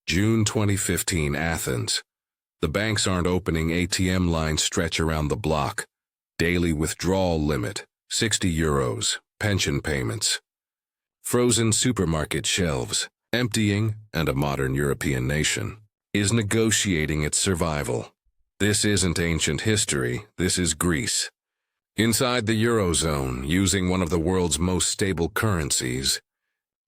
June 2015, Athens. The banks aren't opening, ATM lines stretch around the block. Daily withdrawal limit, €60. Pension payments. Frozen supermarket shelves, emptying, and a modern European nation is negotiating its survival. This isn't ancient history, this is Greece. Inside the Eurozone, using one of the world's most stable currencies,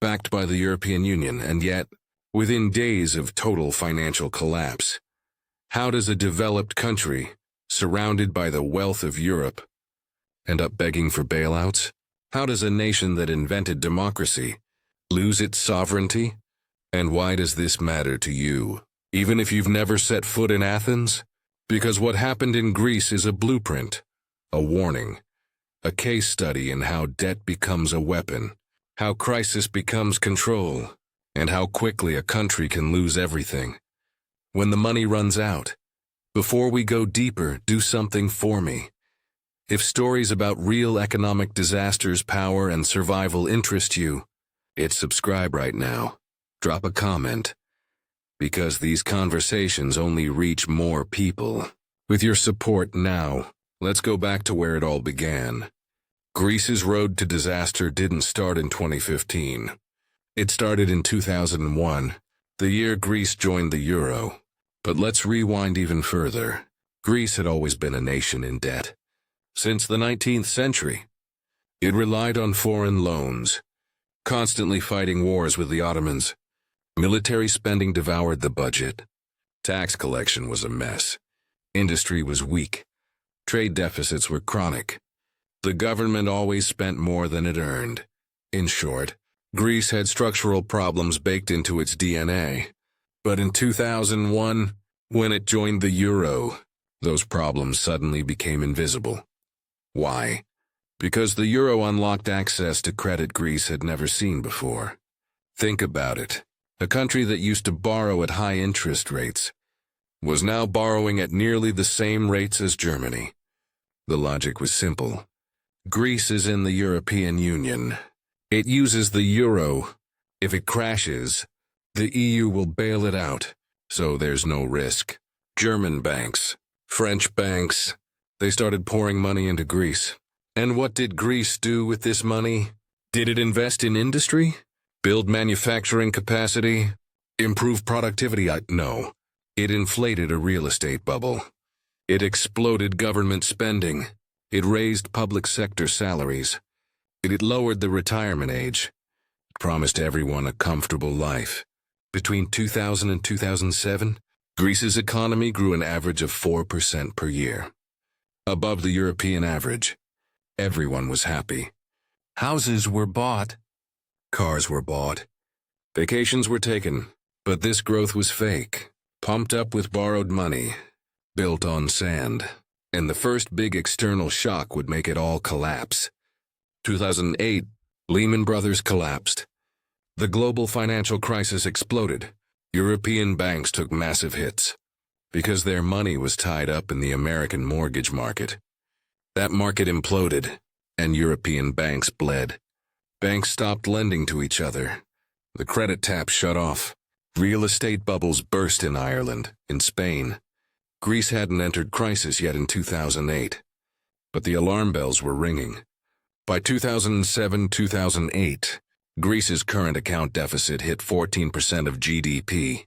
backed by the European Union, and yet, within days of total financial collapse. How does a developed country, surrounded by the wealth of Europe, end up begging for bailouts? How does a nation that invented democracy lose its sovereignty? And why does this matter to you, even if you've never set foot in Athens? Because what happened in Greece is a blueprint, a warning, a case study in how debt becomes a weapon, how crisis becomes control, and how quickly a country can lose everything when the money runs out. Before we go deeper, do something for me. If stories about real economic disasters, power, and survival interest you, hit subscribe right now. Drop a comment, because these conversations only reach more people. With your support now, let's go back to where it all began. Greece's road to disaster didn't start in 2015. It started in 2001, the year Greece joined the euro. But let's rewind even further. Greece had always been a nation in debt. Since the 19th century, it relied on foreign loans, constantly fighting wars with the Ottomans. Military spending devoured the budget. Tax collection was a mess. Industry was weak. Trade deficits were chronic. The government always spent more than it earned. In short, Greece had structural problems baked into its DNA. But in 2001, when it joined the euro, those problems suddenly became invisible. Why? Because the euro unlocked access to credit Greece had never seen before. Think about it. A country that used to borrow at high interest rates was now borrowing at nearly the same rates as Germany. The logic was simple. Greece is in the European Union. It uses the euro. If it crashes, the EU will bail it out, so there's no risk. German banks, French banks, they started pouring money into Greece. And what did Greece do with this money? Did it invest in industry? Build manufacturing capacity? Improve productivity? No. It inflated a real estate bubble. It exploded government spending. It raised public sector salaries. It lowered the retirement age. It promised everyone a comfortable life. Between 2000 and 2007, Greece's economy grew an average of 4% per year. Above the European average. Everyone was happy. Houses were bought. Cars were bought. Vacations were taken. But this growth was fake, pumped up with borrowed money, built on sand. And the first big external shock would make it all collapse. 2008, Lehman Brothers collapsed. The global financial crisis exploded. European banks took massive hits because their money was tied up in the American mortgage market. That market imploded, and European banks bled. Banks stopped lending to each other. The credit tap shut off. Real estate bubbles burst in Ireland, in Spain. Greece hadn't entered crisis yet in 2008, but the alarm bells were ringing. By 2007-2008, Greece's current account deficit hit 14% of GDP.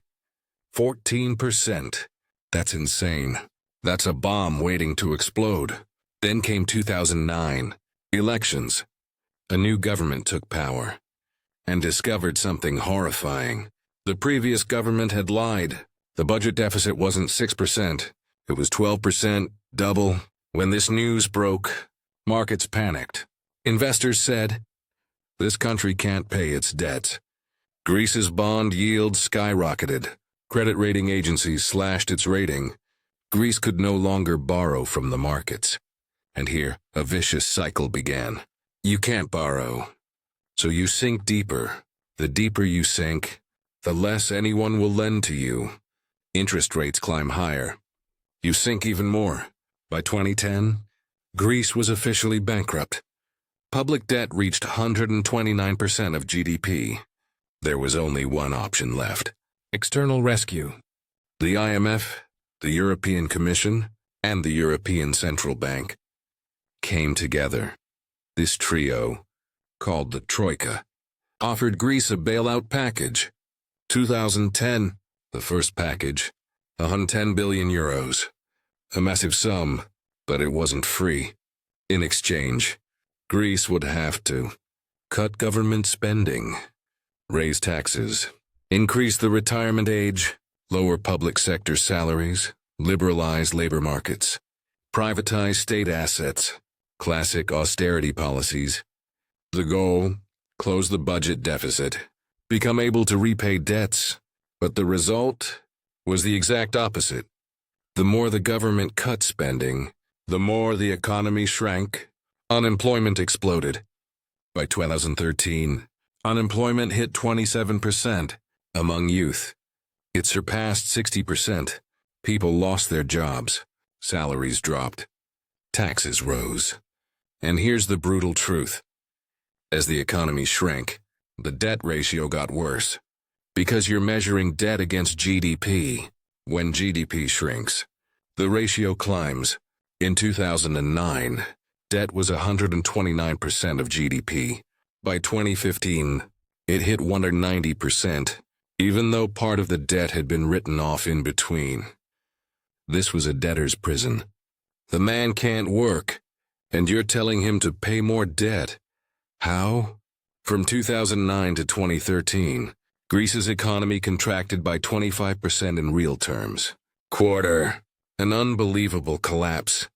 14%. That's insane. That's a bomb waiting to explode. Then came 2009. Elections. A new government took power and discovered something horrifying. The previous government had lied. The budget deficit wasn't 6%. It was 12%, double. When this news broke, markets panicked. Investors said, "This country can't pay its debts." Greece's bond yields skyrocketed. Credit rating agencies slashed its rating. Greece could no longer borrow from the markets. And here, a vicious cycle began. You can't borrow, so you sink deeper. The deeper you sink, the less anyone will lend to you. Interest rates climb higher. You sink even more. By 2010, Greece was officially bankrupt. Public debt reached 129% of GDP. There was only one option left: External rescue. The IMF, the European Commission, and the European Central Bank came together. This trio, called the Troika, offered Greece a bailout package. 2010, the first package, 110 billion euros. A massive sum, but it wasn't free. In exchange, Greece would have to cut government spending, raise taxes, increase the retirement age, lower public sector salaries, liberalize labor markets, privatize state assets, classic austerity policies. The goal, close the budget deficit, become able to repay debts, but the result was the exact opposite. The more the government cut spending, the more the economy shrank. Unemployment exploded. By 2013, unemployment hit 27% among youth. It surpassed 60%. People lost their jobs. Salaries dropped. Taxes rose. And here's the brutal truth. As the economy shrank, the debt ratio got worse. Because you're measuring debt against GDP. When GDP shrinks, the ratio climbs. In 2009, debt was 129% of GDP. By 2015, it hit 190%, even though part of the debt had been written off in between. This was a debtor's prison. The man can't work, and you're telling him to pay more debt. How? From 2009 to 2013, Greece's economy contracted by 25% in real terms. An unbelievable collapse.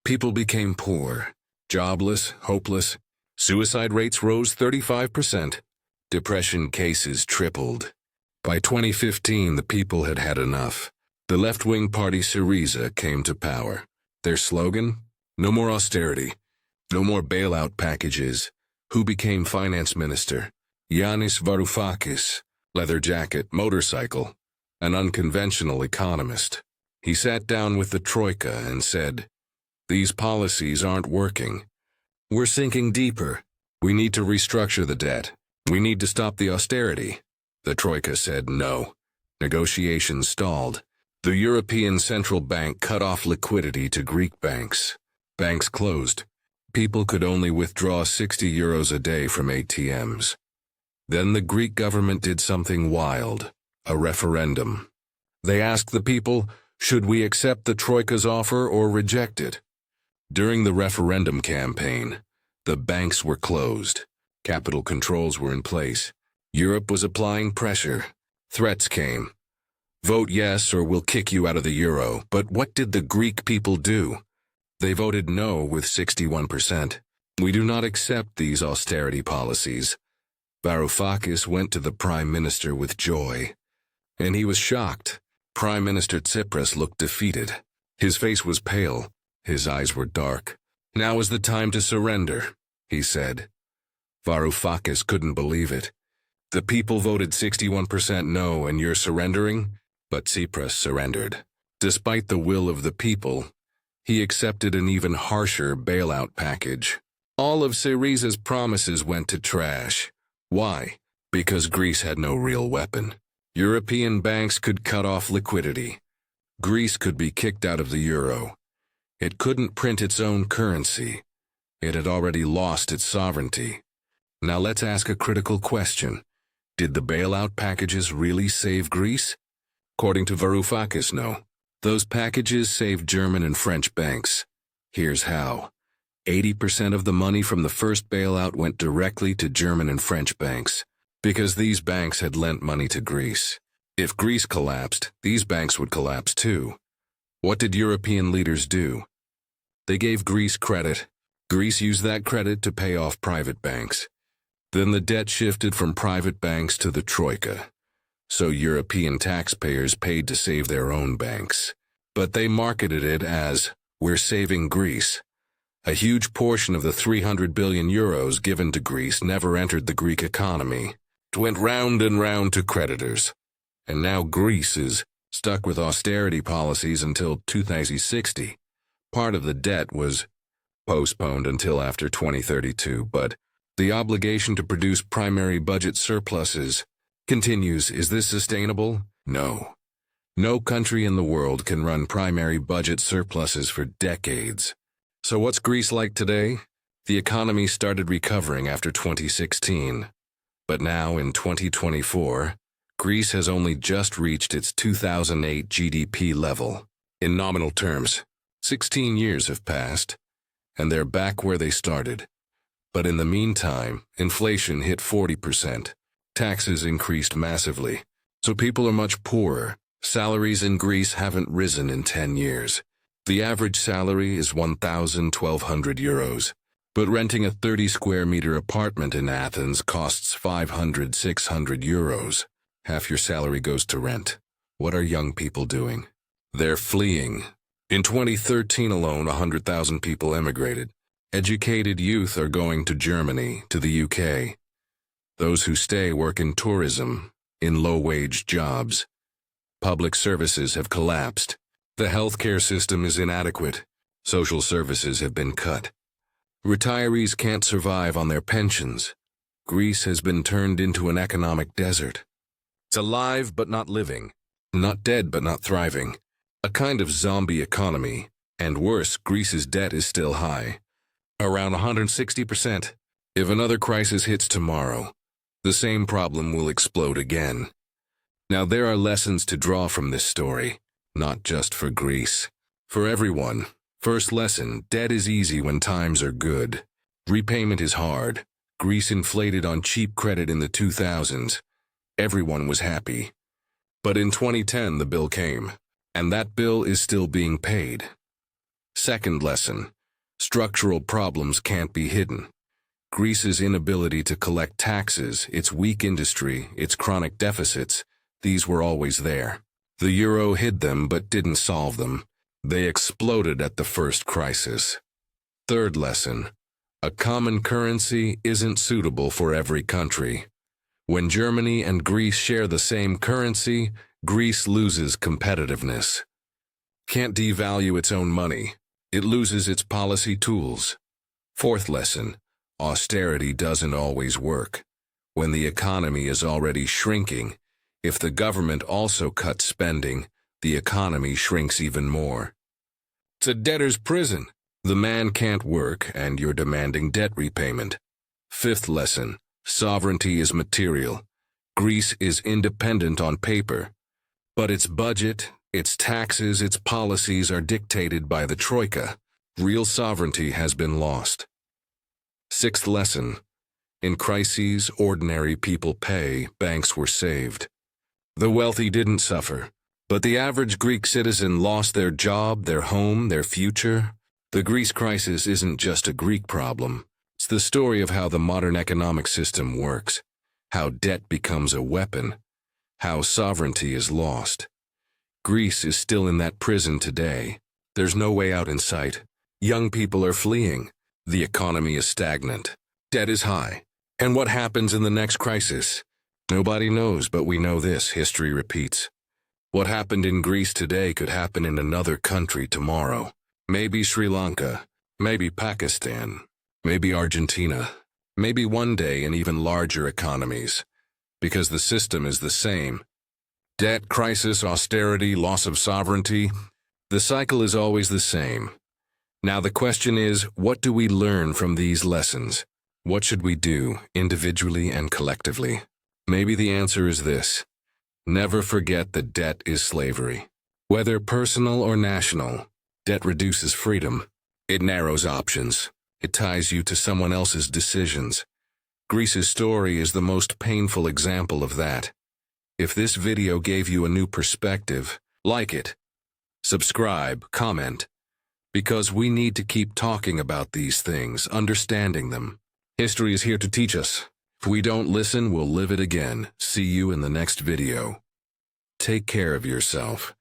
People became poor, jobless, hopeless. Suicide rates rose 35%. Depression cases tripled. By 2015, the people had had enough. The left-wing party Syriza came to power. Their slogan? No more austerity. No more bailout packages. Who became finance minister? Yanis Varoufakis, leather jacket, motorcycle, an unconventional economist. He sat down with the Troika and said, "These policies aren't working. We're sinking deeper. We need to restructure the debt. We need to stop the austerity." The Troika said no. Negotiations stalled. The European Central Bank cut off liquidity to Greek banks. Banks closed. People could only withdraw 60 euros a day from ATMs. Then the Greek government did something wild, a referendum. They asked the people, should we accept the Troika's offer or reject it? During the referendum campaign, the banks were closed. Capital controls were in place. Europe was applying pressure. Threats came. Vote yes or we'll kick you out of the euro. But what did the Greek people do? They voted no with 61%. We do not accept these austerity policies. Varoufakis went to the prime minister with joy. And he was shocked. Prime Minister Tsipras looked defeated. His face was pale. His eyes were dark. Now is the time to surrender, he said. Varoufakis couldn't believe it. The people voted 61% no and you're surrendering? But Tsipras surrendered. Despite the will of the people, he accepted an even harsher bailout package. All of Syriza's promises went to trash. Why? Because Greece had no real weapon. European banks could cut off liquidity. Greece could be kicked out of the euro. It couldn't print its own currency. It had already lost its sovereignty. Now let's ask a critical question. Did the bailout packages really save Greece? According to Varoufakis, no. Those packages saved German and French banks. Here's how. 80% of the money from the first bailout went directly to German and French banks, because these banks had lent money to Greece. If Greece collapsed, these banks would collapse too. What did European leaders do? They gave Greece credit. Greece used that credit to pay off private banks. Then the debt shifted from private banks to the Troika. So European taxpayers paid to save their own banks. But they marketed it as, we're saving Greece. A huge portion of the 300 billion euros given to Greece never entered the Greek economy. It went round and round to creditors. And now Greece is stuck with austerity policies until 2060. Part of the debt was postponed until after 2032, but the obligation to produce primary budget surpluses continues. Is this sustainable? No. No country in the world can run primary budget surpluses for decades. So what's Greece like today? The economy started recovering after 2016. But now, in 2024, Greece has only just reached its 2008 GDP level. In nominal terms, 16 years have passed, and they're back where they started. But in the meantime, inflation hit 40%. Taxes increased massively, so people are much poorer. Salaries in Greece haven't risen in 10 years. The average salary is 1,200 euros. But renting a 30-square-meter apartment in Athens costs 500–600 euros. Half your salary goes to rent. What are young people doing? They're fleeing. In 2013 alone, 100,000 people emigrated. Educated youth are going to Germany, to the UK. Those who stay work in tourism, in low-wage jobs. Public services have collapsed. The healthcare system is inadequate. Social services have been cut. Retirees can't survive on their pensions. Greece has been turned into an economic desert. It's alive but not living, not dead but not thriving. A kind of zombie economy, and worse, Greece's debt is still high. Around 160%. If another crisis hits tomorrow, the same problem will explode again. Now there are lessons to draw from this story, not just for Greece. For everyone. First lesson, debt is easy when times are good. Repayment is hard. Greece inflated on cheap credit in the 2000s. Everyone was happy. But in 2010 the bill came, and that bill is still being paid. Second lesson, structural problems can't be hidden. Greece's inability to collect taxes, its weak industry, its chronic deficits, these were always there. The euro hid them but didn't solve them. They exploded at the first crisis. Third lesson, a common currency isn't suitable for every country. When Germany and Greece share the same currency, Greece loses competitiveness. Can't devalue its own money. It loses its policy tools. Fourth lesson, austerity doesn't always work. When the economy is already shrinking, if the government also cuts spending, the economy shrinks even more. It's a debtor's prison. The man can't work, and you're demanding debt repayment. Fifth lesson, sovereignty is material. Greece is independent on paper, but its budget, its taxes, its policies are dictated by the Troika. Real sovereignty has been lost. Sixth lesson, in crises, ordinary people pay, banks were saved. The wealthy didn't suffer. But the average Greek citizen lost their job, their home, their future. The Greece crisis isn't just a Greek problem. It's the story of how the modern economic system works, how debt becomes a weapon, how sovereignty is lost. Greece is still in that prison today. There's no way out in sight. Young people are fleeing. The economy is stagnant. Debt is high. And what happens in the next crisis? Nobody knows, but we know this: history repeats. What happened in Greece today could happen in another country tomorrow. Maybe Sri Lanka, maybe Pakistan, maybe Argentina, maybe one day in even larger economies, because the system is the same. Debt, crisis, austerity, loss of sovereignty, the cycle is always the same. Now the question is, what do we learn from these lessons? What should we do, individually and collectively? Maybe the answer is this. Never forget that debt is slavery. Whether personal or national, debt reduces freedom. It narrows options. It ties you to someone else's decisions. Greece's story is the most painful example of that. If this video gave you a new perspective, like it. Subscribe, comment. Because we need to keep talking about these things, understanding them. History is here to teach us. If we don't listen, we'll live it again. See you in the next video. Take care of yourself.